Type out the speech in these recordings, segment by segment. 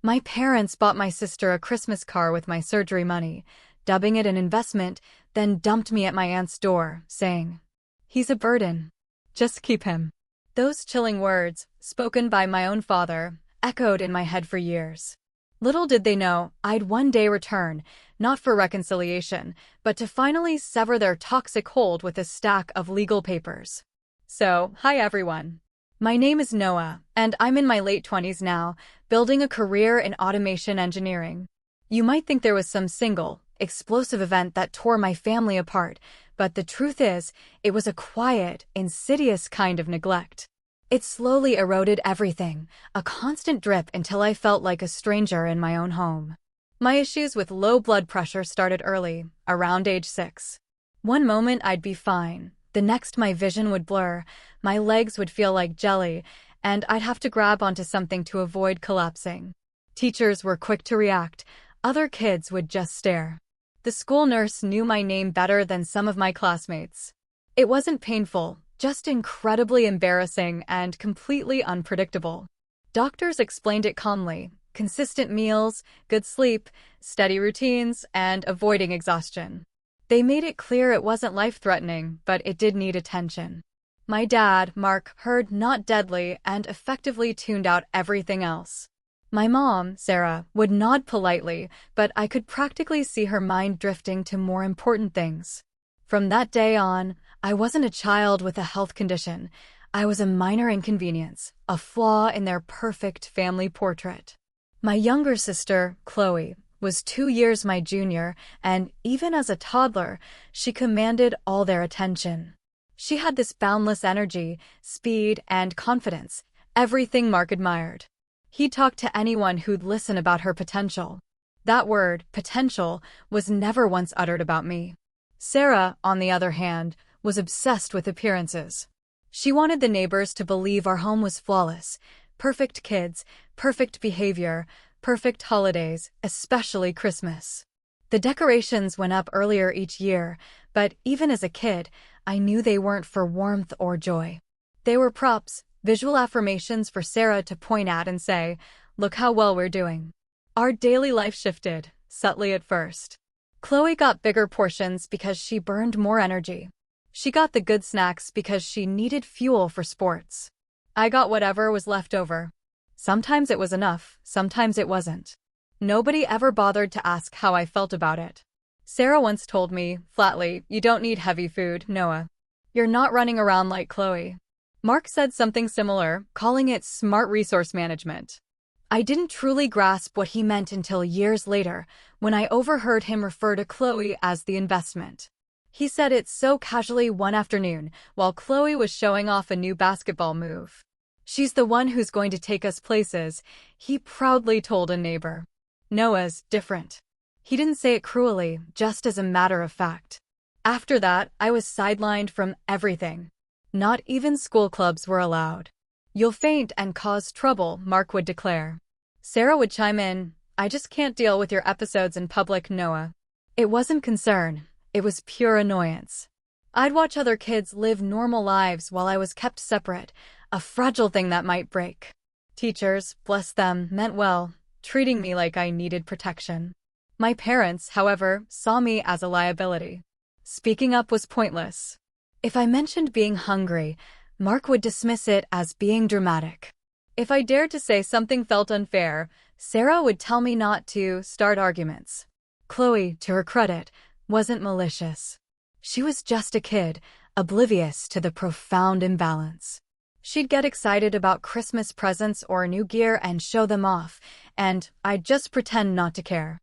My parents bought my sister a Christmas car with my surgery money, dubbing it an investment, then dumped me at my aunt's door, saying, "He's a burden. Just keep him." Those chilling words, spoken by my own father, echoed in my head for years. Little did they know I'd one day return, not for reconciliation, but to finally sever their toxic hold with a stack of legal papers. So, hi everyone. My name is Noah, and I'm in my late 20s now, building a career in automation engineering. You might think there was some single, explosive event that tore my family apart, but the truth is, it was a quiet, insidious kind of neglect. It slowly eroded everything, a constant drip until I felt like a stranger in my own home. My issues with low blood pressure started early, around age 6. One moment I'd be fine, the next my vision would blur, my legs would feel like jelly, and I'd have to grab onto something to avoid collapsing. Teachers were quick to react, other kids would just stare. The school nurse knew my name better than some of my classmates. It wasn't painful, just incredibly embarrassing and completely unpredictable. Doctors explained it calmly: consistent meals, good sleep, steady routines, and avoiding exhaustion. They made it clear it wasn't life-threatening, but it did need attention. My dad, Mark, heard "not deadly" and effectively tuned out everything else. My mom, Sarah, would nod politely, but I could practically see her mind drifting to more important things. From that day on, I wasn't a child with a health condition. I was a minor inconvenience, a flaw in their perfect family portrait. My younger sister, Chloe, was 2 years my junior, and even as a toddler, she commanded all their attention. She had this boundless energy, speed, and confidence, everything Mark admired. He'd talk to anyone who'd listen about her potential. That word, potential, was never once uttered about me. Sarah, on the other hand, was obsessed with appearances. She wanted the neighbors to believe our home was flawless: perfect kids, perfect behavior, perfect holidays, especially Christmas. The decorations went up earlier each year, but even as a kid, I knew they weren't for warmth or joy. They were props, visual affirmations for Sarah to point at and say, "Look how well we're doing." Our daily life shifted, subtly at first. Chloe got bigger portions because she burned more energy. She got the good snacks because she needed fuel for sports. I got whatever was left over. Sometimes it was enough, sometimes it wasn't. Nobody ever bothered to ask how I felt about it. Sarah once told me, flatly, "You don't need heavy food, Noah. You're not running around like Chloe." Mark said something similar, calling it smart resource management. I didn't truly grasp what he meant until years later, when I overheard him refer to Chloe as the investment. He said it so casually one afternoon, while Chloe was showing off a new basketball move. "She's the one who's going to take us places," he proudly told a neighbor. Noah's different. He didn't say it cruelly, just as a matter of fact. After that, I was sidelined from everything. Not even school clubs were allowed. "You'll faint and cause trouble," Mark would declare. Sarah would chime in, "I just can't deal with your episodes in public, Noah." It wasn't concern, it was pure annoyance. I'd watch other kids live normal lives while I was kept separate, a fragile thing that might break. Teachers, bless them, meant well, treating me like I needed protection. My parents, however, saw me as a liability. Speaking up was pointless. If I mentioned being hungry, Mark would dismiss it as being dramatic. If I dared to say something felt unfair, Sarah would tell me not to start arguments. Chloe, to her credit, wasn't malicious. She was just a kid, oblivious to the profound imbalance. She'd get excited about Christmas presents or new gear and show them off, and I'd just pretend not to care.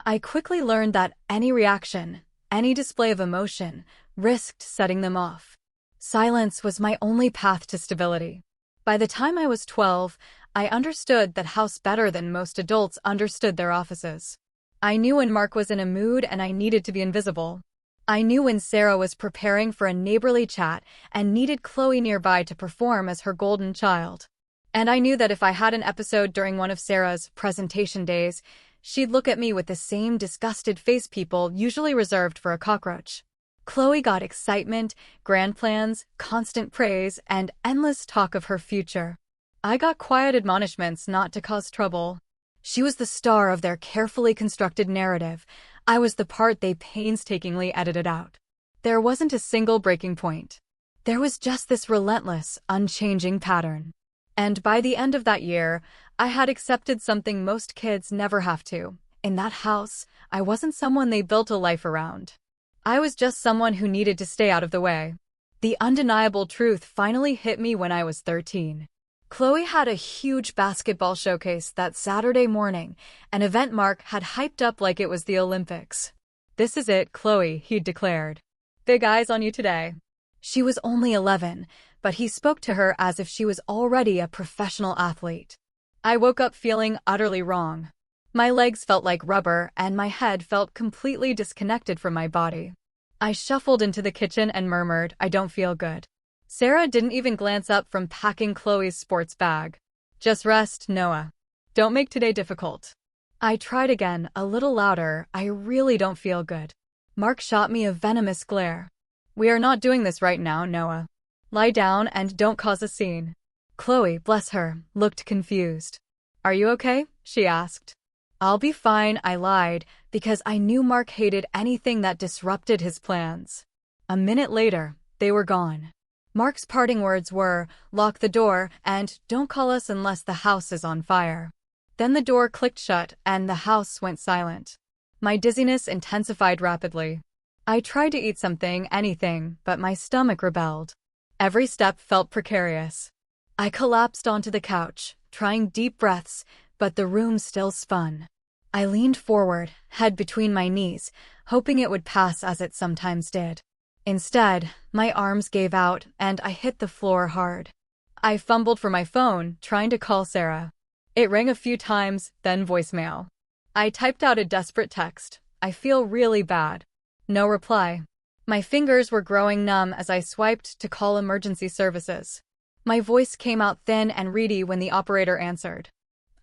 I quickly learned that any reaction, any display of emotion, risked setting them off. Silence was my only path to stability. By the time I was 12, I understood that house better than most adults understood their offices. I knew when Mark was in a mood and I needed to be invisible. I knew when Sarah was preparing for a neighborly chat and needed Chloe nearby to perform as her golden child. And I knew that if I had an episode during one of Sarah's presentation days, she'd look at me with the same disgusted face people usually reserved for a cockroach. Chloe got excitement, grand plans, constant praise, and endless talk of her future. I got quiet admonishments not to cause trouble. She was the star of their carefully constructed narrative. I was the part they painstakingly edited out. There wasn't a single breaking point. There was just this relentless, unchanging pattern. And by the end of that year, I had accepted something most kids never have to. In that house, I wasn't someone they built a life around. I was just someone who needed to stay out of the way. The undeniable truth finally hit me when I was 13. Chloe had a huge basketball showcase that Saturday morning, an event Mark had hyped up like it was the Olympics. "This is it, Chloe," he'd declared. "Big eyes on you today." She was only 11, but he spoke to her as if she was already a professional athlete. I woke up feeling utterly wrong. My legs felt like rubber, and my head felt completely disconnected from my body. I shuffled into the kitchen and murmured, "I don't feel good." Sarah didn't even glance up from packing Chloe's sports bag. "Just rest, Noah. Don't make today difficult." I tried again, a little louder. "I really don't feel good." Mark shot me a venomous glare. "We are not doing this right now, Noah. Lie down and don't cause a scene." Chloe, bless her, looked confused. "Are you okay?" she asked. "I'll be fine," I lied, because I knew Mark hated anything that disrupted his plans. A minute later, they were gone. Mark's parting words were, "Lock the door, and don't call us unless the house is on fire." Then the door clicked shut, and the house went silent. My dizziness intensified rapidly. I tried to eat something, anything, but my stomach rebelled. Every step felt precarious. I collapsed onto the couch, trying deep breaths, but the room still spun. I leaned forward, head between my knees, hoping it would pass as it sometimes did. Instead, my arms gave out, and I hit the floor hard. I fumbled for my phone, trying to call Sarah. It rang a few times, then voicemail. I typed out a desperate text, "I feel really bad." No reply. My fingers were growing numb as I swiped to call emergency services. My voice came out thin and reedy when the operator answered.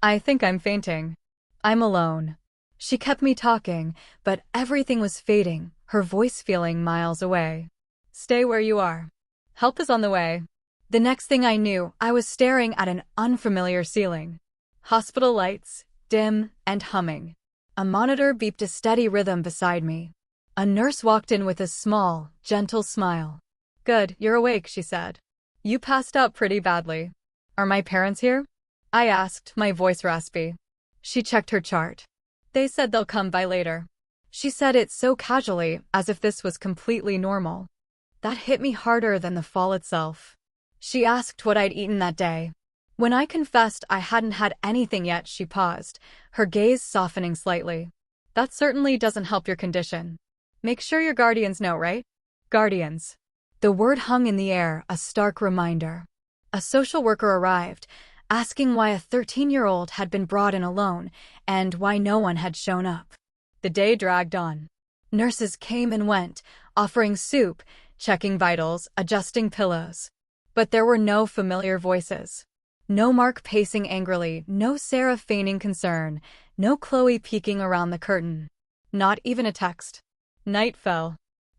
"I think I'm fainting. I'm alone." She kept me talking, but everything was fading, her voice feeling miles away. "Stay where you are. Help is on the way." The next thing I knew, I was staring at an unfamiliar ceiling. Hospital lights, dim and humming. A monitor beeped a steady rhythm beside me. A nurse walked in with a small, gentle smile. "Good, you're awake," she said. "You passed out pretty badly." "Are my parents here?" I asked, my voice raspy. She checked her chart. "They said they'll come by later." She said it so casually, as if this was completely normal. That hit me harder than the fall itself. She asked what I'd eaten that day. When I confessed I hadn't had anything yet, she paused, her gaze softening slightly. "That certainly doesn't help your condition. Make sure your guardians know, right?" Guardians. The word hung in the air, a stark reminder. A social worker arrived, asking why a 13-year-old had been brought in alone, and why no one had shown up. The day dragged on. Nurses came and went, offering soup, checking vitals, adjusting pillows. But there were no familiar voices. No Mark pacing angrily, no Sarah feigning concern, no Chloe peeking around the curtain. Not even a text. Night fell.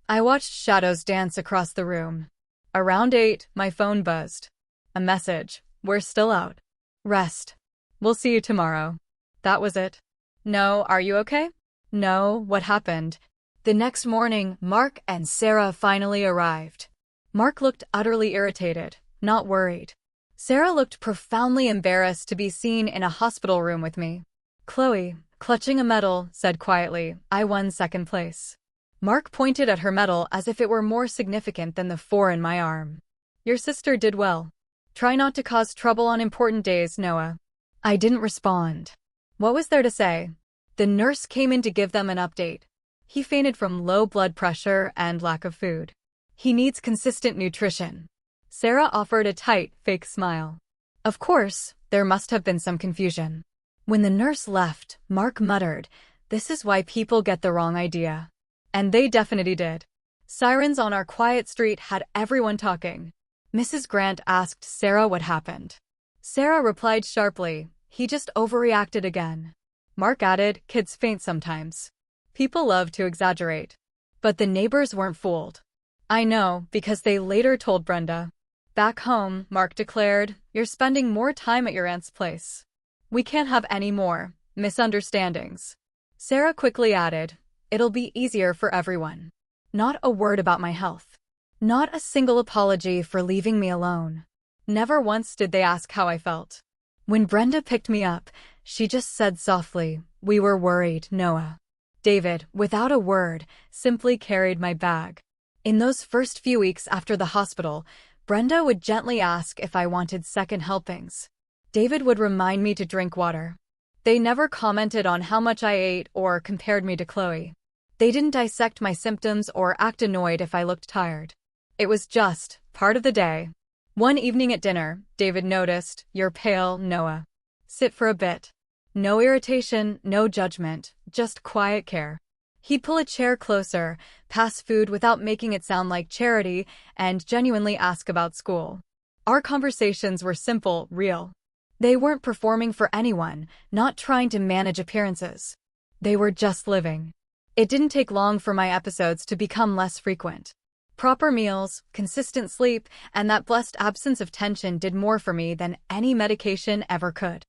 I watched shadows dance across the room. Around 8, my phone buzzed. A message. "We're still out. Rest. We'll see you tomorrow." That was it. "No, are you okay?" "No, what happened?" The next morning, Mark and Sarah finally arrived. Mark looked utterly irritated, not worried. Sarah looked profoundly embarrassed to be seen in a hospital room with me. Chloe, clutching a medal, said quietly, "I won second place." Mark pointed at her medal as if it were more significant than the 4 in my arm. "Your sister did well. Try not to cause trouble on important days, Noah." I didn't respond. What was there to say? The nurse came in to give them an update. "He fainted from low blood pressure and lack of food. He needs consistent nutrition." Sarah offered a tight, fake smile. Of course, there must have been some confusion. When the nurse left, Mark muttered, "This is why people get the wrong idea." And they definitely did. Sirens on our quiet street had everyone talking. Mrs. Grant asked Sarah what happened. Sarah replied sharply, "He just overreacted again." Mark added, "Kids faint sometimes. People love to exaggerate." But the neighbors weren't fooled. I know, because they later told Brenda. "Back home," Mark declared, "you're spending more time at your aunt's place. We can't have any more misunderstandings. Sarah quickly added, "It'll be easier for everyone." Not a word about my health. Not a single apology for leaving me alone. Never once did they ask how I felt. When Brenda picked me up, she just said softly, "We were worried, Noah." David, without a word, simply carried my bag. In those first few weeks after the hospital, Brenda would gently ask if I wanted second helpings. David would remind me to drink water. They never commented on how much I ate or compared me to Chloe. They didn't dissect my symptoms or act annoyed if I looked tired. It was just part of the day. One evening at dinner, David noticed, "You're pale, Noah. Sit for a bit." No irritation, no judgment, just quiet care. He'd pull a chair closer, pass food without making it sound like charity, and genuinely ask about school. Our conversations were simple, real. They weren't performing for anyone, not trying to manage appearances. They were just living. It didn't take long for my episodes to become less frequent. Proper meals, consistent sleep, and that blessed absence of tension did more for me than any medication ever could.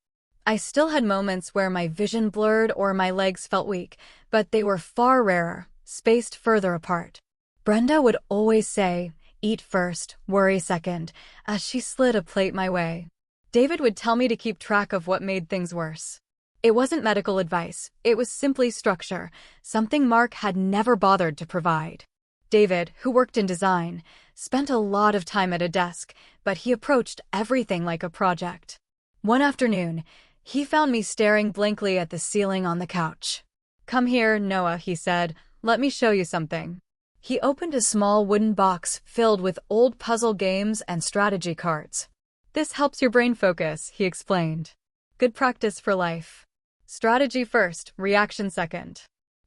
I still had moments where my vision blurred or my legs felt weak, but they were far rarer, spaced further apart. Brenda would always say, "Eat first, worry second," as she slid a plate my way. David would tell me to keep track of what made things worse. It wasn't medical advice, it was simply structure, something Mark had never bothered to provide. David, who worked in design, spent a lot of time at a desk, but he approached everything like a project. One afternoon, he found me staring blankly at the ceiling on the couch. "Come here, Noah," he said. "Let me show you something." He opened a small wooden box filled with old puzzle games and strategy cards. "This helps your brain focus," he explained. "Good practice for life. Strategy first, reaction second."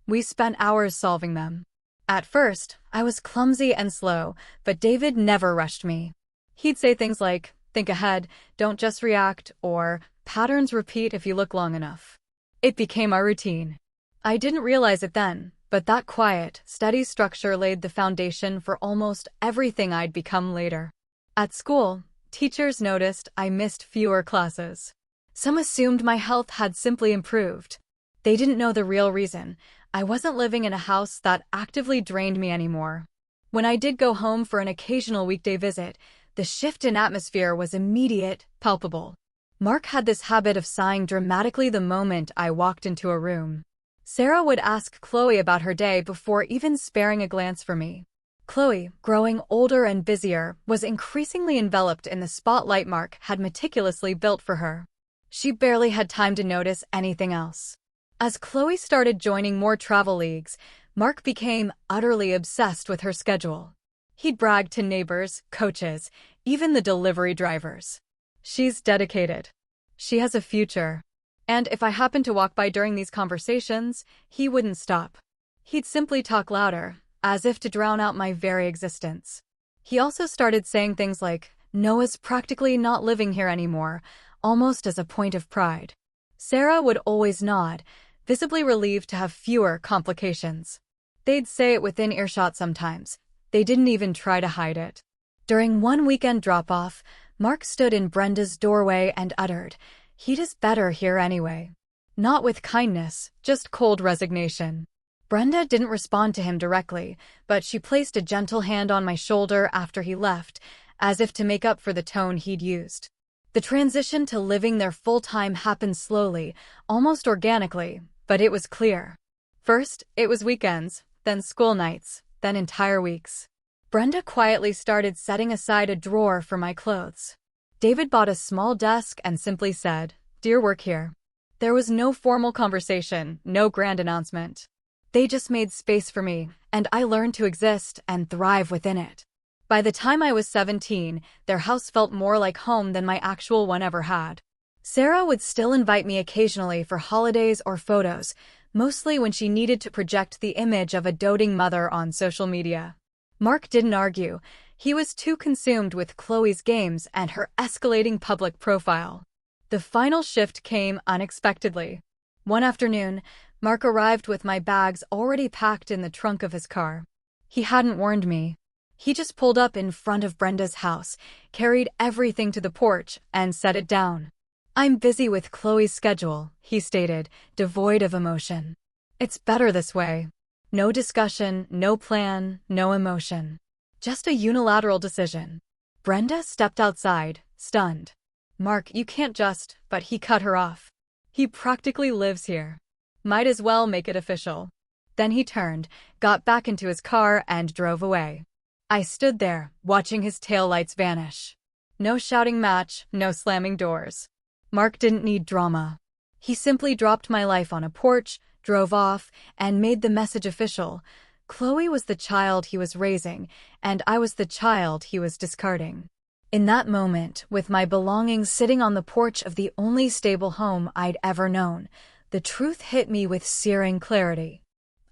We spent hours solving them. At first, I was clumsy and slow, but David never rushed me. He'd say things like, "Think ahead, don't just react," or "Patterns repeat if you look long enough." It became our routine. I didn't realize it then, but that quiet, steady structure laid the foundation for almost everything I'd become later. At school, teachers noticed I missed fewer classes. Some assumed my health had simply improved. They didn't know the real reason. I wasn't living in a house that actively drained me anymore. When I did go home for an occasional weekday visit, the shift in atmosphere was immediate, palpable. Mark had this habit of sighing dramatically the moment I walked into a room. Sarah would ask Chloe about her day before even sparing a glance for me. Chloe, growing older and busier, was increasingly enveloped in the spotlight Mark had meticulously built for her. She barely had time to notice anything else. As Chloe started joining more travel leagues, Mark became utterly obsessed with her schedule. He'd brag to neighbors, coaches, even the delivery drivers. "She's dedicated. She has a future." And if I happened to walk by during these conversations, he wouldn't stop. He'd simply talk louder, as if to drown out my very existence. He also started saying things like, "Noah's practically not living here anymore," almost as a point of pride. Sarah would always nod, visibly relieved to have fewer complications. They'd say it within earshot sometimes. They didn't even try to hide it. During one weekend drop-off, Mark stood in Brenda's doorway and uttered, "He'd is better here anyway." Not with kindness, just cold resignation. Brenda didn't respond to him directly, but she placed a gentle hand on my shoulder after he left, as if to make up for the tone he'd used. The transition to living there full-time happened slowly, almost organically, but it was clear. First, it was weekends, then school nights, then entire weeks. Brenda quietly started setting aside a drawer for my clothes. David bought a small desk and simply said, "Do your work here." There was no formal conversation, no grand announcement. They just made space for me, and I learned to exist and thrive within it. By the time I was 17, their house felt more like home than my actual one ever had. Sarah would still invite me occasionally for holidays or photos, mostly when she needed to project the image of a doting mother on social media. Mark didn't argue. He was too consumed with Chloe's games and her escalating public profile. The final shift came unexpectedly. One afternoon, Mark arrived with my bags already packed in the trunk of his car. He hadn't warned me. He just pulled up in front of Brenda's house, carried everything to the porch, and set it down. I'm busy with Chloe's schedule, he stated, devoid of emotion. It's better this way. No discussion, no plan, no emotion. Just a unilateral decision. Brenda stepped outside, stunned. Mark, you can't just, but he cut her off. He practically lives here. Might as well make it official. Then he turned, got back into his car, and drove away. I stood there, watching his taillights vanish. No shouting match, no slamming doors. Mark didn't need drama. He simply dropped my life on a porch, drove off, and made the message official. Chloe was the child he was raising, and I was the child he was discarding. In that moment, with my belongings sitting on the porch of the only stable home I'd ever known, the truth hit me with searing clarity.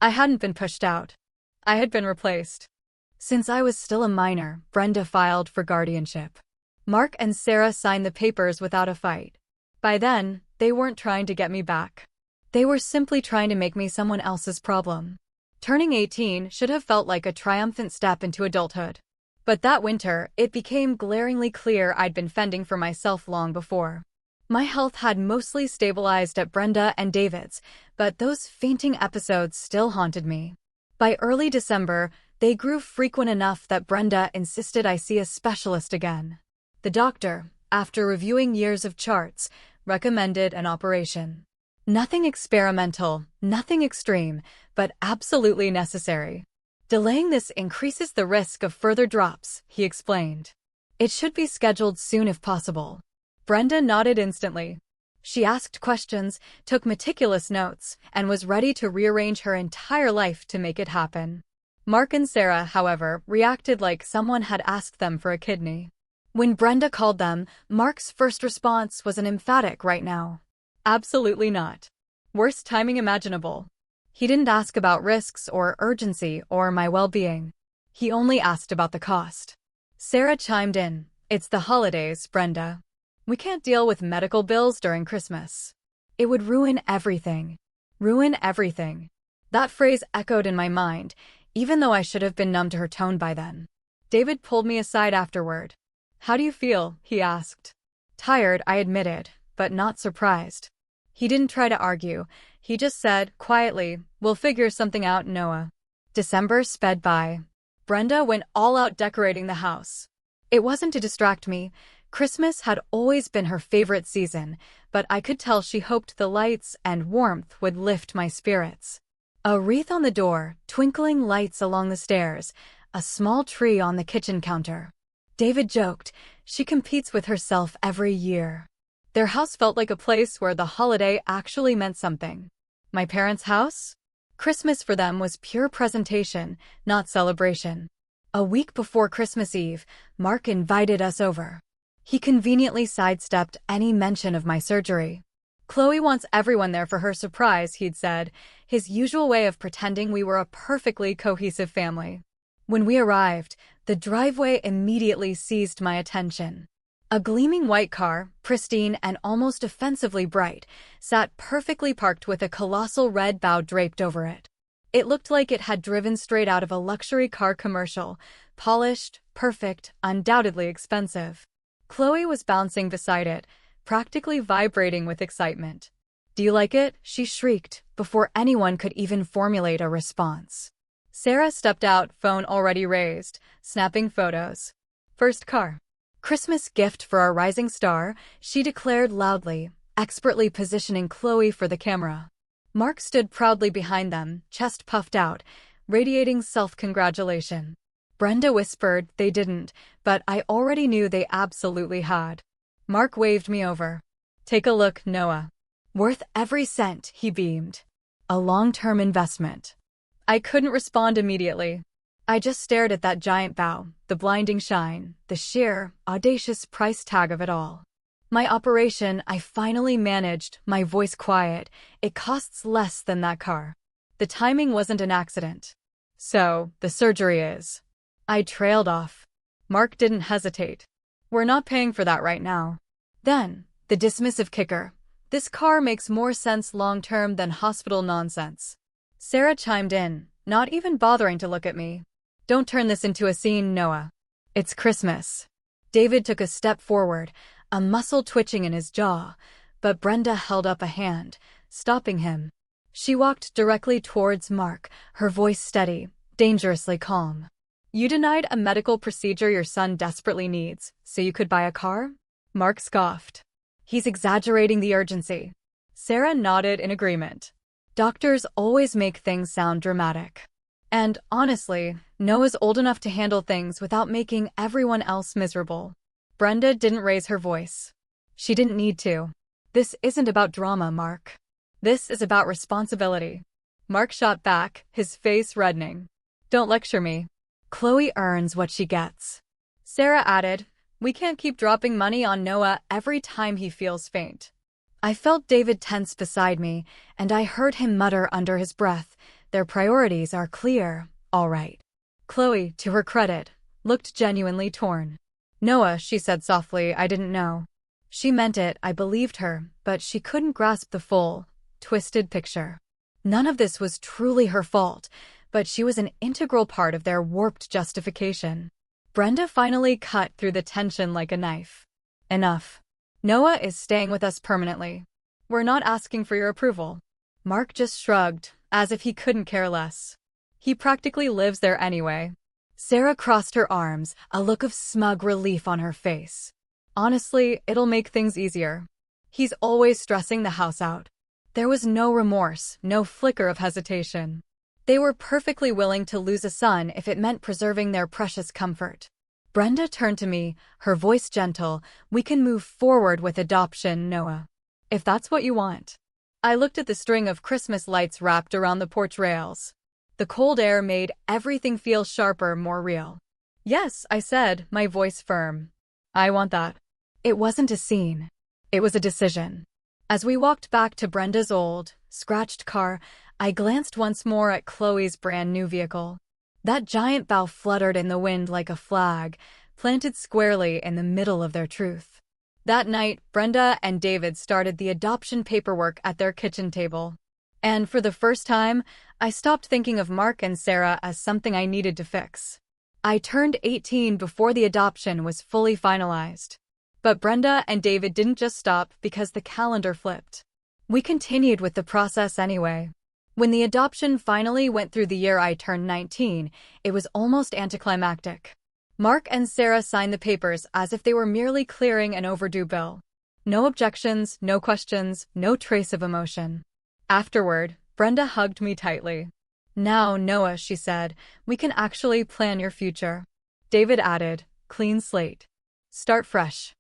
I hadn't been pushed out. I had been replaced. Since I was still a minor, Brenda filed for guardianship. Mark and Sarah signed the papers without a fight. By then, they weren't trying to get me back. They were simply trying to make me someone else's problem. Turning 18 should have felt like a triumphant step into adulthood. But that winter, it became glaringly clear I'd been fending for myself long before. My health had mostly stabilized at Brenda and David's, but those fainting episodes still haunted me. By early December, they grew frequent enough that Brenda insisted I see a specialist again. The doctor, after reviewing years of charts, recommended an operation. Nothing experimental, nothing extreme, but absolutely necessary. Delaying this increases the risk of further drops, he explained. It should be scheduled soon if possible. Brenda nodded instantly. She asked questions, took meticulous notes, and was ready to rearrange her entire life to make it happen. Mark and Sarah, however, reacted like someone had asked them for a kidney. When Brenda called them, Mark's first response was an emphatic right now. Absolutely not. Worst timing imaginable. He didn't ask about risks or urgency or my well-being. He only asked about the cost. Sarah chimed in. It's the holidays, Brenda. We can't deal with medical bills during Christmas. It would ruin everything. Ruin everything. That phrase echoed in my mind, even though I should have been numb to her tone by then. David pulled me aside afterward. How do you feel? He asked. Tired, I admitted, but not surprised. He didn't try to argue. He just said, quietly, we'll figure something out, Noah. December sped by. Brenda went all out decorating the house. It wasn't to distract me. Christmas had always been her favorite season, but I could tell she hoped the lights and warmth would lift my spirits. A wreath on the door, twinkling lights along the stairs, a small tree on the kitchen counter. David joked, she competes with herself every year. Their house felt like a place where the holiday actually meant something. My parents' house? Christmas for them was pure presentation, not celebration. A week before Christmas Eve, Mark invited us over. He conveniently sidestepped any mention of my surgery. Chloe wants everyone there for her surprise, he'd said, his usual way of pretending we were a perfectly cohesive family. When we arrived, the driveway immediately seized my attention. A gleaming white car, pristine and almost offensively bright, sat perfectly parked with a colossal red bow draped over it. It looked like it had driven straight out of a luxury car commercial, polished, perfect, undoubtedly expensive. Chloe was bouncing beside it, practically vibrating with excitement. Do you like it? She shrieked, before anyone could even formulate a response. Sarah stepped out, phone already raised, snapping photos. First car. Christmas gift for our rising star, she declared loudly, expertly positioning Chloe for the camera. Mark stood proudly behind them, chest puffed out, radiating self-congratulation. Brenda whispered they didn't, but I already knew they absolutely had. Mark waved me over. Take a look, Noah. Worth every cent, he beamed. A long-term investment. I couldn't respond immediately. I just stared at that giant bow, the blinding shine, the sheer, audacious price tag of it all. My operation, I finally managed, my voice quiet. It costs less than that car. The timing wasn't an accident. So, the surgery is. I trailed off. Mark didn't hesitate. We're not paying for that right now. Then, the dismissive kicker. This car makes more sense long-term than hospital nonsense. Sarah chimed in, not even bothering to look at me. Don't turn this into a scene, Noah. It's Christmas. David took a step forward, a muscle twitching in his jaw, but Brenda held up a hand, stopping him. She walked directly towards Mark, her voice steady, dangerously calm. "You denied a medical procedure your son desperately needs, so you could buy a car?" Mark scoffed. "He's exaggerating the urgency." Sarah nodded in agreement. Doctors always make things sound dramatic. And honestly, Noah's old enough to handle things without making everyone else miserable. Brenda didn't raise her voice. She didn't need to. "This isn't about drama, Mark. This is about responsibility." Mark shot back, his face reddening. "Don't lecture me. Chloe earns what she gets." Sarah added, "We can't keep dropping money on Noah every time he feels faint." I felt David tense beside me, and I heard him mutter under his breath, "Their priorities are clear, all right." Chloe, to her credit, looked genuinely torn. "Noah," she said softly, "I didn't know." She meant it, I believed her, but she couldn't grasp the full, twisted picture. None of this was truly her fault, but she was an integral part of their warped justification. Brenda finally cut through the tension like a knife. "Enough. Noah is staying with us permanently. We're not asking for your approval." Mark just shrugged, as if he couldn't care less. "He practically lives there anyway." Sarah crossed her arms, a look of smug relief on her face. "Honestly, it'll make things easier. He's always stressing the house out." There was no remorse, no flicker of hesitation. They were perfectly willing to lose a son if it meant preserving their precious comfort. Brenda turned to me, her voice gentle. "We can move forward with adoption, Noah. If that's what you want." I looked at the string of Christmas lights wrapped around the porch rails. The cold air made everything feel sharper, more real. "Yes," I said, my voice firm. "I want that." It wasn't a scene. It was a decision. As we walked back to Brenda's old, scratched car, I glanced once more at Chloe's brand new vehicle. That giant bow fluttered in the wind like a flag, planted squarely in the middle of their truth. That night, Brenda and David started the adoption paperwork at their kitchen table. And for the first time, I stopped thinking of Mark and Sarah as something I needed to fix. I turned 18 before the adoption was fully finalized. But Brenda and David didn't just stop because the calendar flipped. We continued with the process anyway. When the adoption finally went through the year I turned 19, it was almost anticlimactic. Mark and Sarah signed the papers as if they were merely clearing an overdue bill. No objections, no questions, no trace of emotion. Afterward, Brenda hugged me tightly. "Now, Noah," she said, "we can actually plan your future." David added, "Clean slate. Start fresh."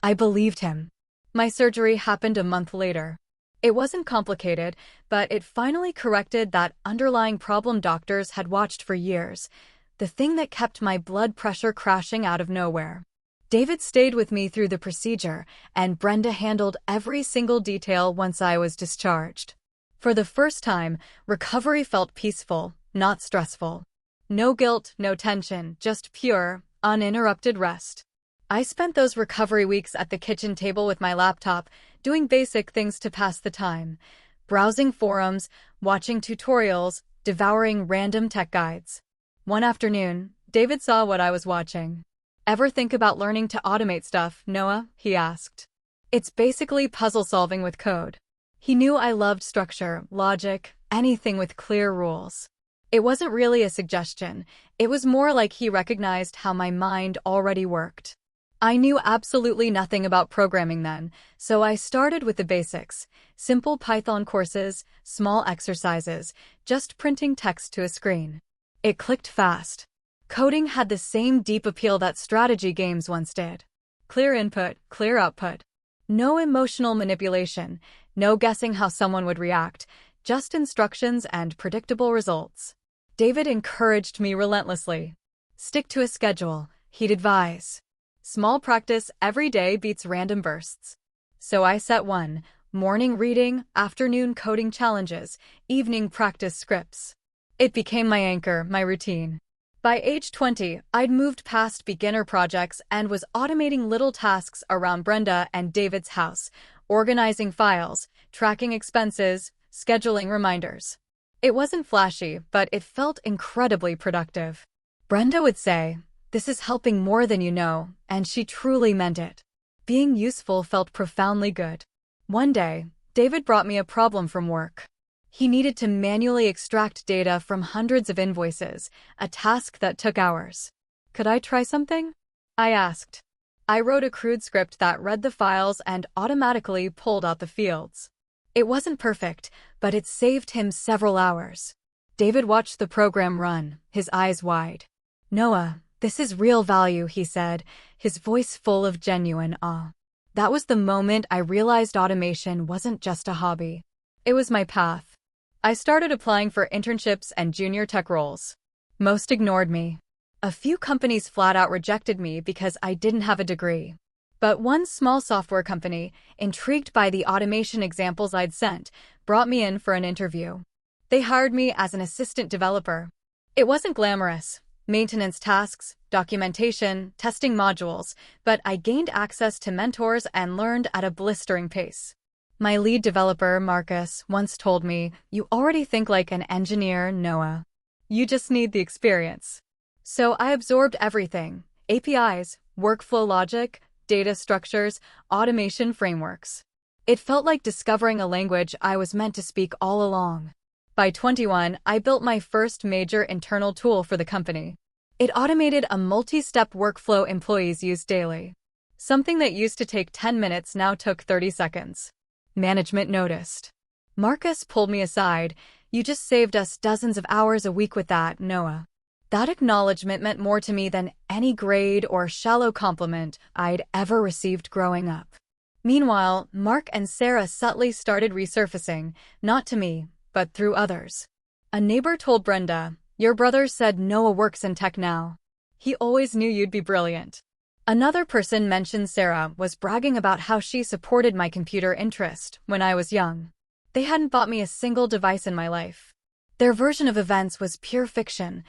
I believed him. My surgery happened a month later. It wasn't complicated, but it finally corrected that underlying problem doctors had watched for years, the thing that kept my blood pressure crashing out of nowhere. David stayed with me through the procedure, and Brenda handled every single detail once I was discharged. For the first time, recovery felt peaceful, not stressful. No guilt, no tension, just pure, uninterrupted rest. I spent those recovery weeks at the kitchen table with my laptop, doing basic things to pass the time, browsing forums, watching tutorials, devouring random tech guides. One afternoon, David saw what I was watching. "Ever think about learning to automate stuff, Noah?" he asked. "It's basically puzzle solving with code." He knew I loved structure, logic, anything with clear rules. It wasn't really a suggestion, it was more like he recognized how my mind already worked. I knew absolutely nothing about programming then, so I started with the basics, simple Python courses, small exercises, just printing text to a screen. It clicked fast. Coding had the same deep appeal that strategy games once did. Clear input, clear output. No emotional manipulation, no guessing how someone would react, just instructions and predictable results. David encouraged me relentlessly. "Stick to a schedule," he'd advise. "Small practice every day beats random bursts." So I set one: morning reading, afternoon coding challenges, evening practice scripts. It became my anchor, my routine. By age 20, I'd moved past beginner projects and was automating little tasks around Brenda and David's house, organizing files, tracking expenses, scheduling reminders. It wasn't flashy, but it felt incredibly productive. Brenda would say, "This is helping more than you know," and she truly meant it. being useful felt profoundly good. One day, David brought me a problem from work. He needed to manually extract data from hundreds of invoices, a task that took hours. Could I try something? I asked. I wrote a crude script that read the files and automatically pulled out the fields. It wasn't perfect, but it saved him several hours. David watched the program run, his eyes wide. "Noah, this is real value," he said, his voice full of genuine awe. That was the moment I realized automation wasn't just a hobby. It was my path. I started applying for internships and junior tech roles. Most ignored me. A few companies flat out rejected me because I didn't have a degree. But one small software company, intrigued by the automation examples I'd sent, brought me in for an interview. They hired me as an assistant developer. It wasn't glamorous. Maintenance tasks, documentation, testing modules, but I gained access to mentors and learned at a blistering pace. My lead developer, Marcus, once told me, "You already think like an engineer, Noah. You just need the experience." So I absorbed everything: APIs, workflow logic, data structures, automation frameworks. It felt like discovering a language I was meant to speak all along. By 21, I built my first major internal tool for the company. It automated a multi-step workflow employees use daily. Something that used to take 10 minutes now took 30 seconds. Management noticed. Marcus pulled me aside. "You just saved us dozens of hours a week with that, Noah." That acknowledgement meant more to me than any grade or shallow compliment I'd ever received growing up. Meanwhile, Mark and Sarah subtly started resurfacing, not to me, but through others. A neighbor told Brenda, "Your brother said Noah works in tech now. He always knew you'd be brilliant." Another person mentioned Sarah was bragging about how she supported my computer interest when I was young. They hadn't bought me a single device in my life. Their version of events was pure fiction,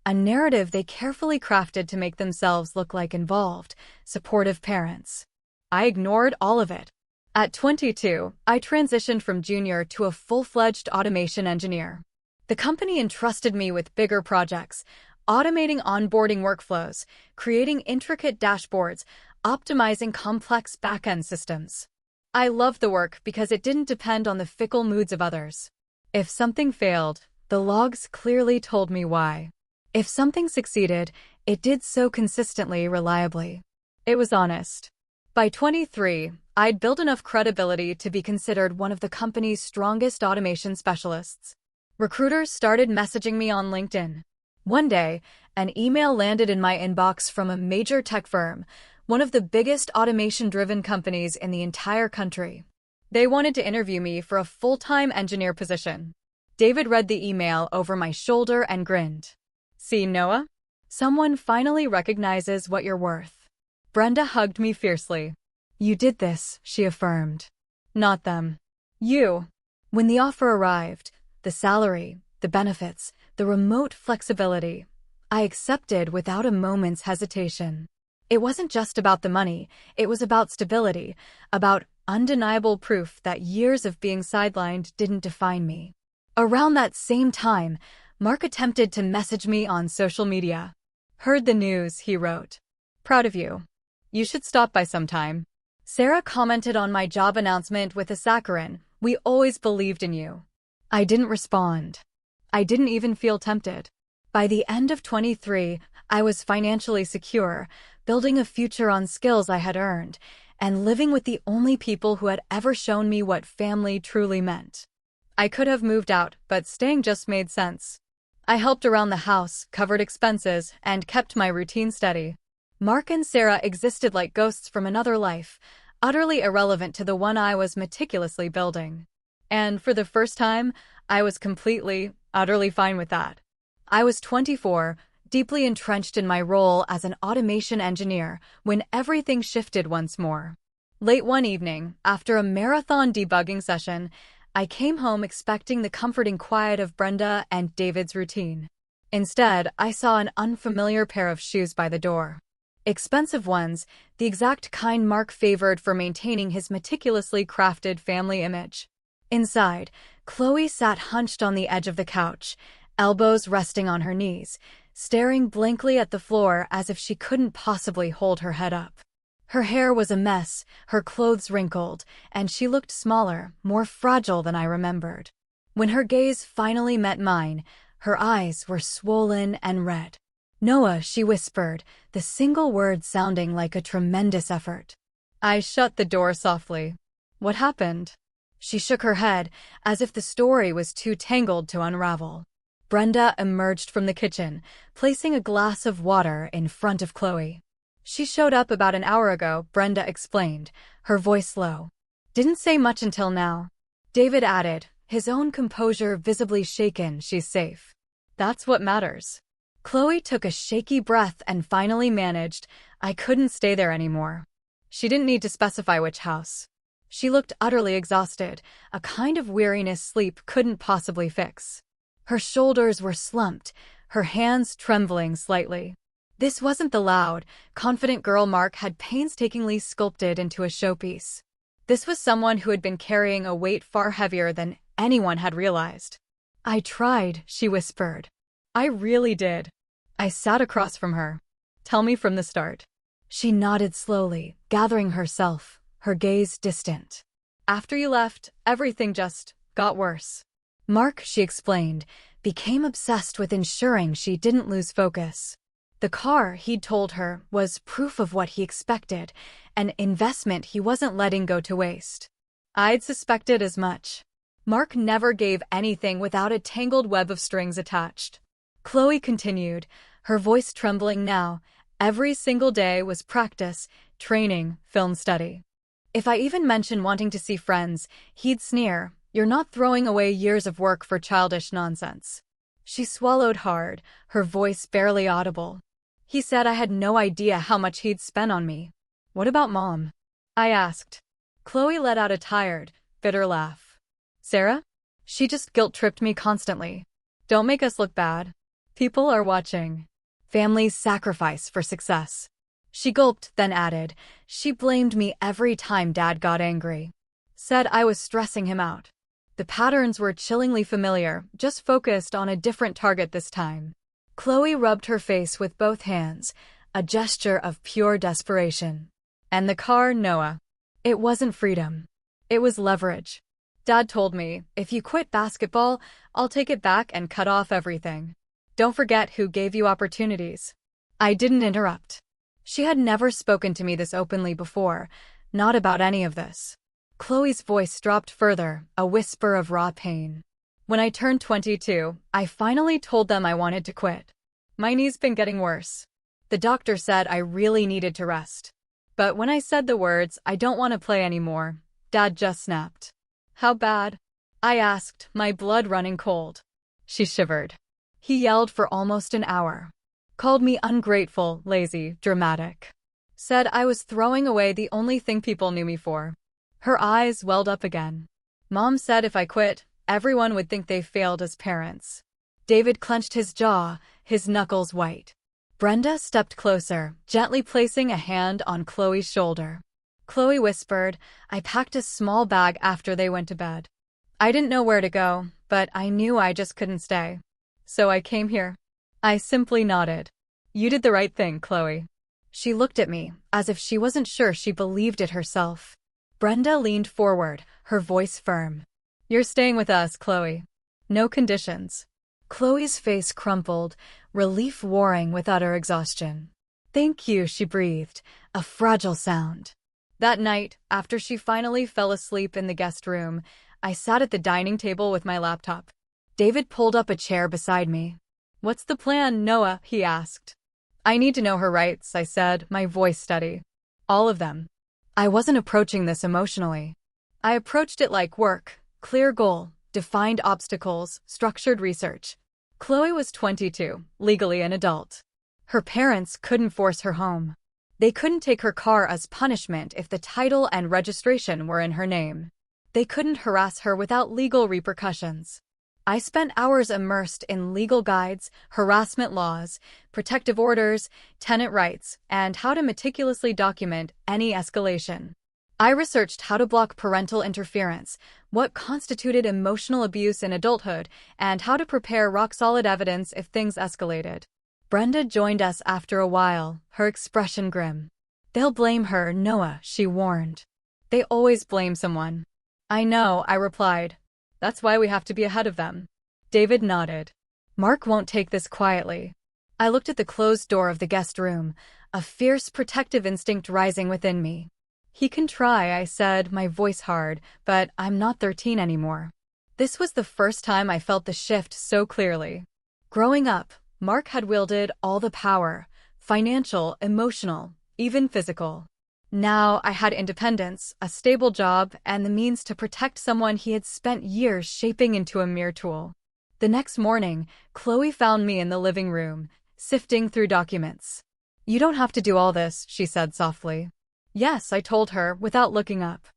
a narrative they carefully crafted to make themselves look like involved, supportive parents. I ignored all of it. At 22, I transitioned from junior to a full-fledged automation engineer. The company entrusted me with bigger projects, automating onboarding workflows, creating intricate dashboards, optimizing complex back-end systems. I loved the work because it didn't depend on the fickle moods of others. If something failed, the logs clearly told me why. If something succeeded, it did so consistently, reliably. It was honest. By 23, I'd built enough credibility to be considered one of the company's strongest automation specialists. Recruiters started messaging me on LinkedIn. One day, an email landed in my inbox from a major tech firm, one of the biggest automation-driven companies in the entire country. They wanted to interview me for a full-time engineer position. David read the email over my shoulder and grinned. "See, Noah? Someone finally recognizes what you're worth." Brenda hugged me fiercely. "You did this," she affirmed. "Not them. You." When the offer arrived, the salary, the benefits, the remote flexibility, I accepted without a moment's hesitation. It wasn't just about the money, it was about stability, about undeniable proof that years of being sidelined didn't define me. Around that same time, Mark attempted to message me on social media. "Heard the news," he wrote. "Proud of you. You should stop by sometime." Sarah commented on my job announcement with a saccharine, "We always believed in you." I didn't respond. I didn't even feel tempted. By the end of 23, I was financially secure, building a future on skills I had earned, and living with the only people who had ever shown me what family truly meant. I could have moved out, but staying just made sense. I helped around the house, covered expenses, and kept my routine steady. Mark and Sarah existed like ghosts from another life, utterly irrelevant to the one I was meticulously building. And for the first time, I was completely, utterly fine with that. I was 24, deeply entrenched in my role as an automation engineer, when everything shifted once more. Late one evening, after a marathon debugging session, I came home expecting the comforting quiet of Brenda and David's routine. Instead, I saw an unfamiliar pair of shoes by the door. Expensive ones, the exact kind Mark favored for maintaining his meticulously crafted family image. Inside, Chloe sat hunched on the edge of the couch, elbows resting on her knees, staring blankly at the floor as if she couldn't possibly hold her head up. Her hair was a mess, her clothes wrinkled, and she looked smaller, more fragile than I remembered. When her gaze finally met mine, her eyes were swollen and red. "Noah," she whispered, the single word sounding like a tremendous effort. I shut the door softly. "What happened?" She shook her head, as if the story was too tangled to unravel. Brenda emerged from the kitchen, placing a glass of water in front of Chloe. "She showed up about an hour ago," Brenda explained, her voice low. "Didn't say much until now." David added, his own composure visibly shaken. "She's safe. That's what matters." Chloe took a shaky breath and finally managed, "I couldn't stay there anymore." She didn't need to specify which house. She looked utterly exhausted, a kind of weariness sleep couldn't possibly fix. Her shoulders were slumped, her hands trembling slightly. This wasn't the loud, confident girl Mark had painstakingly sculpted into a showpiece. This was someone who had been carrying a weight far heavier than anyone had realized. "I tried," she whispered. "I really did." I sat across from her. "Tell me from the start." She nodded slowly, gathering herself, her gaze distant. "After you left, everything just got worse." Mark, she explained, became obsessed with ensuring she didn't lose focus. The car, he'd told her, was proof of what he expected, an investment he wasn't letting go to waste. I'd suspected as much. Mark never gave anything without a tangled web of strings attached. Chloe continued, her voice trembling now. "Every single day was practice, training, film study. If I even mentioned wanting to see friends, he'd sneer, 'You're not throwing away years of work for childish nonsense.'" She swallowed hard, her voice barely audible. "He said I had no idea how much he'd spent on me." "What about Mom?" I asked. Chloe let out a tired, bitter laugh. "Sarah? She just guilt-tripped me constantly. Don't make us look bad. People are watching. Families sacrifice for success." She gulped, then added, "She blamed me every time Dad got angry. Said I was stressing him out." The patterns were chillingly familiar, just focused on a different target this time. Chloe rubbed her face with both hands, a gesture of pure desperation. "And the car, Noah. It wasn't freedom. It was leverage. Dad told me, if you quit basketball, I'll take it back and cut off everything. Don't forget who gave you opportunities." I didn't interrupt. She had never spoken to me this openly before, not about any of this. Chloe's voice dropped further, a whisper of raw pain. "When I turned 22, I finally told them I wanted to quit. My knee's been getting worse. The doctor said I really needed to rest. But when I said the words, 'I don't want to play anymore,' Dad just snapped." "How bad?" I asked, my blood running cold. She shivered. "He yelled for almost an hour. Called me ungrateful, lazy, dramatic. Said I was throwing away the only thing people knew me for." Her eyes welled up again. "Mom said if I quit, everyone would think they failed as parents." David clenched his jaw, his knuckles white. Brenda stepped closer, gently placing a hand on Chloe's shoulder. Chloe whispered, "I packed a small bag after they went to bed. I didn't know where to go, but I knew I just couldn't stay. So I came here." I simply nodded. "You did the right thing, Chloe." She looked at me, as if she wasn't sure she believed it herself. Brenda leaned forward, her voice firm. "You're staying with us, Chloe. No conditions." Chloe's face crumpled, relief warring with utter exhaustion. "Thank you," she breathed, a fragile sound. That night, after she finally fell asleep in the guest room, I sat at the dining table with my laptop. David pulled up a chair beside me. "What's the plan, Noah?" he asked. "I need to know her rights," I said, my voice steady. "All of them." I wasn't approaching this emotionally. I approached it like work, clear goal, defined obstacles, structured research. Chloe was 22, legally an adult. Her parents couldn't force her home. They couldn't take her car as punishment if the title and registration were in her name. They couldn't harass her without legal repercussions. I spent hours immersed in legal guides, harassment laws, protective orders, tenant rights, and how to meticulously document any escalation. I researched how to block parental interference, what constituted emotional abuse in adulthood, and how to prepare rock-solid evidence if things escalated. Brenda joined us after a while, her expression grim. They'll blame her, Noah, she warned. They always blame someone. I know, I replied. That's why we have to be ahead of them. David nodded. Mark won't take this quietly. I looked at the closed door of the guest room, a fierce protective instinct rising within me. He can try, I said, my voice hard, but I'm not 13 anymore. This was the first time I felt the shift so clearly. Growing up, Mark had wielded all the power, financial, emotional, even physical. Now I had independence, a stable job, and the means to protect someone he had spent years shaping into a mere tool. The next morning, Chloe found me in the living room, sifting through documents. You don't have to do all this, she said softly. Yes, I told her, without looking up.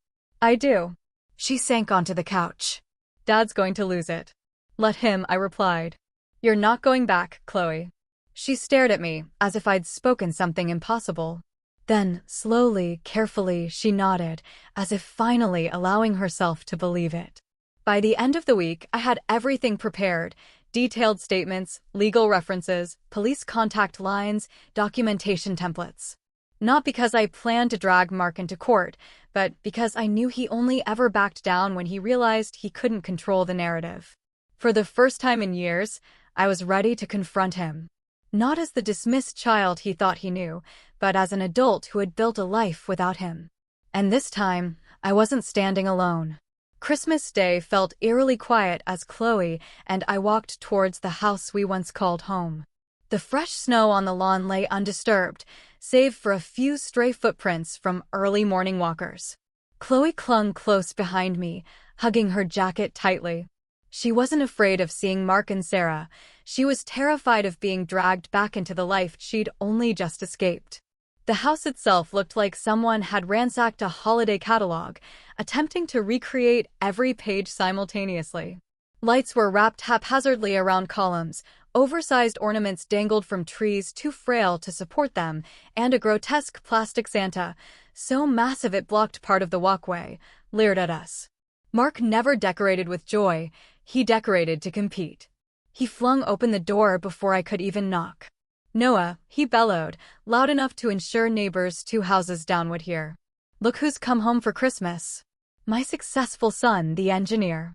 I do. She sank onto the couch. Dad's going to lose it. Let him, I replied. You're not going back, Chloe. She stared at me, as if I'd spoken something impossible. Then, slowly, carefully, she nodded, as if finally allowing herself to believe it. By the end of the week, I had everything prepared: detailed statements, legal references, police contact lines, documentation templates. Not because I planned to drag Mark into court, but because I knew he only ever backed down when he realized he couldn't control the narrative. For the first time in years, I was ready to confront him. Not as the dismissed child he thought he knew, but as an adult who had built a life without him. And this time, I wasn't standing alone. Christmas Day felt eerily quiet as Chloe and I walked towards the house we once called home. The fresh snow on the lawn lay undisturbed, save for a few stray footprints from early morning walkers. Chloe clung close behind me, hugging her jacket tightly. She wasn't afraid of seeing Mark and Sarah. She was terrified of being dragged back into the life she'd only just escaped. The house itself looked like someone had ransacked a holiday catalog, attempting to recreate every page simultaneously. Lights were wrapped haphazardly around columns, oversized ornaments dangled from trees too frail to support them, and a grotesque plastic Santa, so massive it blocked part of the walkway, leered at us. Mark never decorated with joy, he decorated to compete. He flung open the door before I could even knock. Noah, he bellowed, loud enough to ensure neighbors 2 houses down would hear. Look who's come home for Christmas. My successful son, the engineer.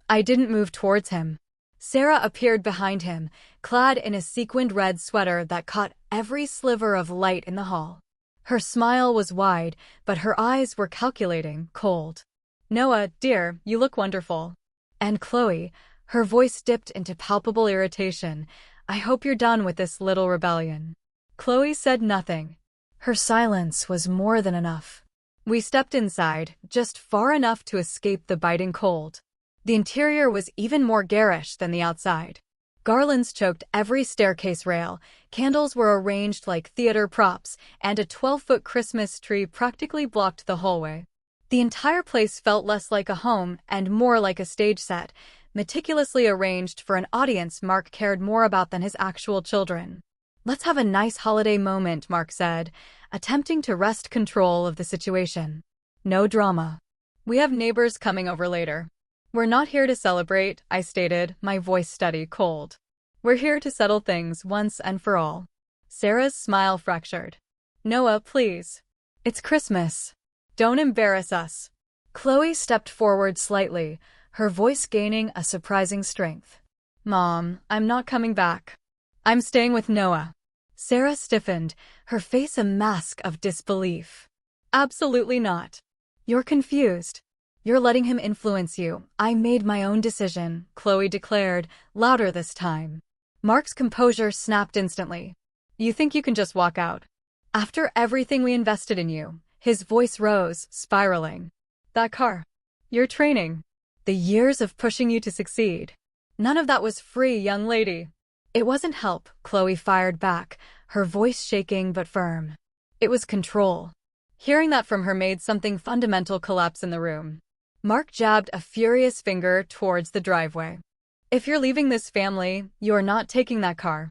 I didn't move towards him. Sarah appeared behind him, clad in a sequined red sweater that caught every sliver of light in the hall. Her smile was wide, but her eyes were calculating, cold. Noah, dear, you look wonderful. And Chloe, her voice dipped into palpable irritation. I hope you're done with this little rebellion. Chloe said nothing. Her silence was more than enough. We stepped inside, just far enough to escape the biting cold. The interior was even more garish than the outside. Garlands choked every staircase rail, candles were arranged like theater props, and a 12-foot Christmas tree practically blocked the hallway. The entire place felt less like a home and more like a stage set, meticulously arranged for an audience Mark cared more about than his actual children. Let's have a nice holiday moment, Mark said, attempting to wrest control of the situation. No drama. We have neighbors coming over later. We're not here to celebrate, I stated, my voice steady, cold. We're here to settle things once and for all. Sarah's smile fractured. Noah, please. It's Christmas. Don't embarrass us. Chloe stepped forward slightly, her voice gaining a surprising strength. Mom, I'm not coming back. I'm staying with Noah. Sarah stiffened, her face a mask of disbelief. Absolutely not. You're confused. You're letting him influence you. I made my own decision, Chloe declared, louder this time. Mark's composure snapped instantly. You think you can just walk out? After everything we invested in you, his voice rose, spiraling. That car. Your training. The years of pushing you to succeed. None of that was free, young lady. It wasn't help, Chloe fired back, her voice shaking but firm. It was control. Hearing that from her made something fundamental collapse in the room. Mark jabbed a furious finger towards the driveway. If you're leaving this family, you're not taking that car.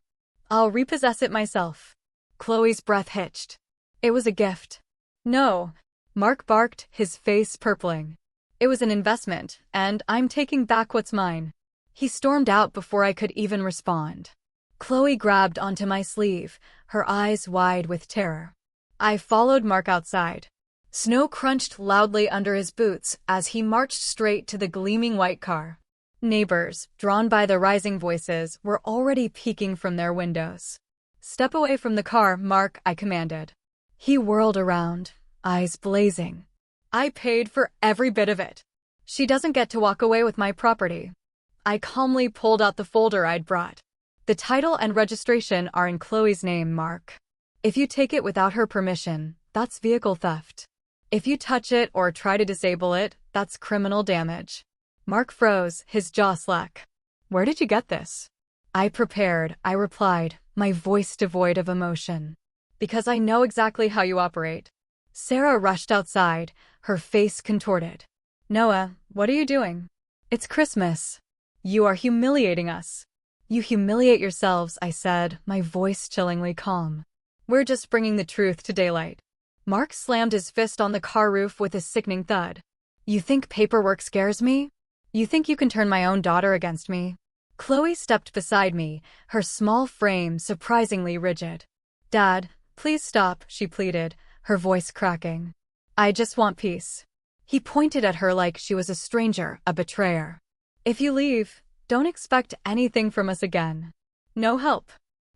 I'll repossess it myself. Chloe's breath hitched. It was a gift. No. Mark barked, his face purpling. It was an investment, and I'm taking back what's mine. He stormed out before I could even respond. Chloe grabbed onto my sleeve, her eyes wide with terror. I followed Mark outside. Snow crunched loudly under his boots as he marched straight to the gleaming white car. Neighbors, drawn by the rising voices, were already peeking from their windows. "Step away from the car, Mark," I commanded. He whirled around, eyes blazing. "I paid for every bit of it. She doesn't get to walk away with my property." I calmly pulled out the folder I'd brought. "The title and registration are in Chloe's name, Mark. If you take it without her permission, that's vehicle theft. If you touch it or try to disable it, that's criminal damage." Mark froze, his jaw slack. "Where did you get this?" I replied, my voice devoid of emotion. "Because I know exactly how you operate." Sarah rushed outside, her face contorted. "Noah, what are you doing? It's Christmas. You are humiliating us." "You humiliate yourselves," I said, my voice chillingly calm. "We're just bringing the truth to daylight." Mark slammed his fist on the car roof with a sickening thud. "You think paperwork scares me? You think you can turn my own daughter against me?" Chloe stepped beside me, her small frame surprisingly rigid. "Dad, please stop," she pleaded, her voice cracking. "I just want peace." He pointed at her like she was a stranger, a betrayer. "If you leave, don't expect anything from us again. No help.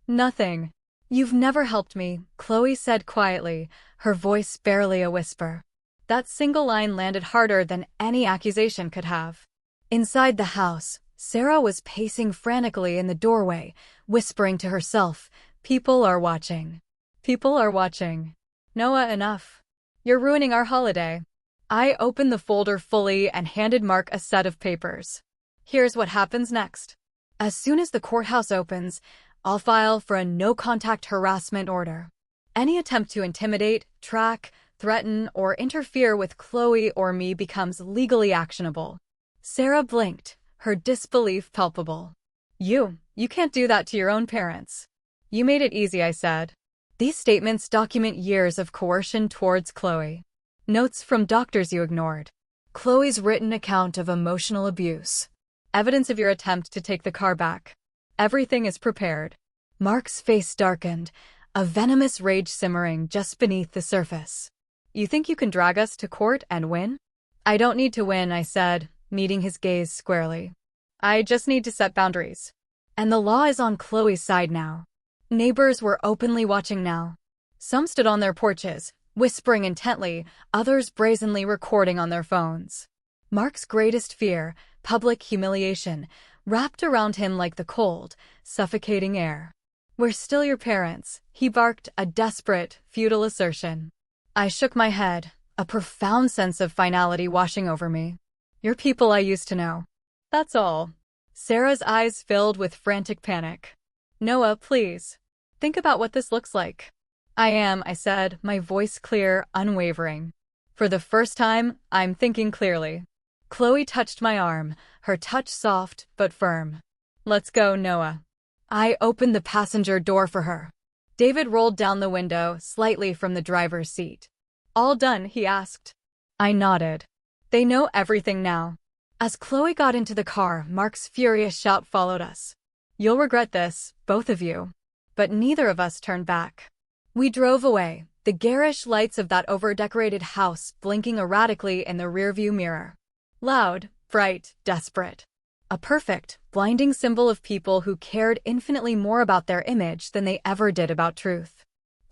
Nothing." "You've never helped me," Chloe said quietly, her voice barely a whisper. That single line landed harder than any accusation could have. Inside the house, Sarah was pacing frantically in the doorway, whispering to herself, "People are watching. People are watching. Noah, enough. You're ruining our holiday." I opened the folder fully and handed Mark a set of papers. "Here's what happens next. As soon as the courthouse opens, I'll file for a no-contact harassment order. Any attempt to intimidate, track, threaten, or interfere with Chloe or me becomes legally actionable." Sarah blinked, her disbelief palpable. You can't do that to your own parents." "You made it easy," I said. "These statements document years of coercion towards Chloe. Notes from doctors you ignored. Chloe's written account of emotional abuse. Evidence of your attempt to take the car back. Everything is prepared." Mark's face darkened, a venomous rage simmering just beneath the surface. "You think you can drag us to court and win?" "I don't need to win," I said, meeting his gaze squarely. "I just need to set boundaries. And the law is on Chloe's side now." Neighbors were openly watching now. Some stood on their porches, whispering intently, others brazenly recording on their phones. Mark's greatest fear, public humiliation, wrapped around him like the cold, suffocating air. "We're still your parents," he barked, a desperate, futile assertion. I shook my head, a profound sense of finality washing over me. "You're people I used to know. That's all." Sarah's eyes filled with frantic panic. "Noah, please. Think about what this looks like." "I am," I said, my voice clear, unwavering. "For the first time, I'm thinking clearly." Chloe touched my arm, her touch soft but firm. "Let's go, Noah." I opened the passenger door for her. David rolled down the window, slightly from the driver's seat. "All done?" he asked. I nodded. "They know everything now." As Chloe got into the car, Mark's furious shout followed us. "You'll regret this, both of you." But neither of us turned back. We drove away, the garish lights of that over-decorated house blinking erratically in the rearview mirror. Loud, bright, desperate. A perfect, blinding symbol of people who cared infinitely more about their image than they ever did about truth.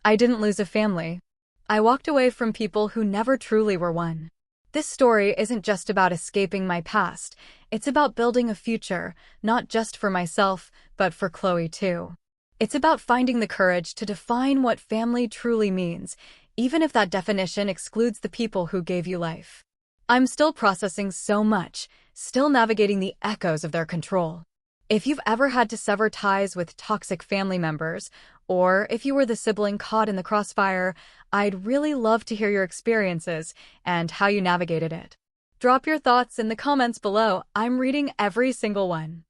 I didn't lose a family. I walked away from people who never truly were one. This story isn't just about escaping my past, it's about building a future, not just for myself, but for Chloe too. It's about finding the courage to define what family truly means, even if that definition excludes the people who gave you life. I'm still processing so much, still navigating the echoes of their control. If you've ever had to sever ties with toxic family members, or if you were the sibling caught in the crossfire, I'd really love to hear your experiences and how you navigated it. Drop your thoughts in the comments below. I'm reading every single one.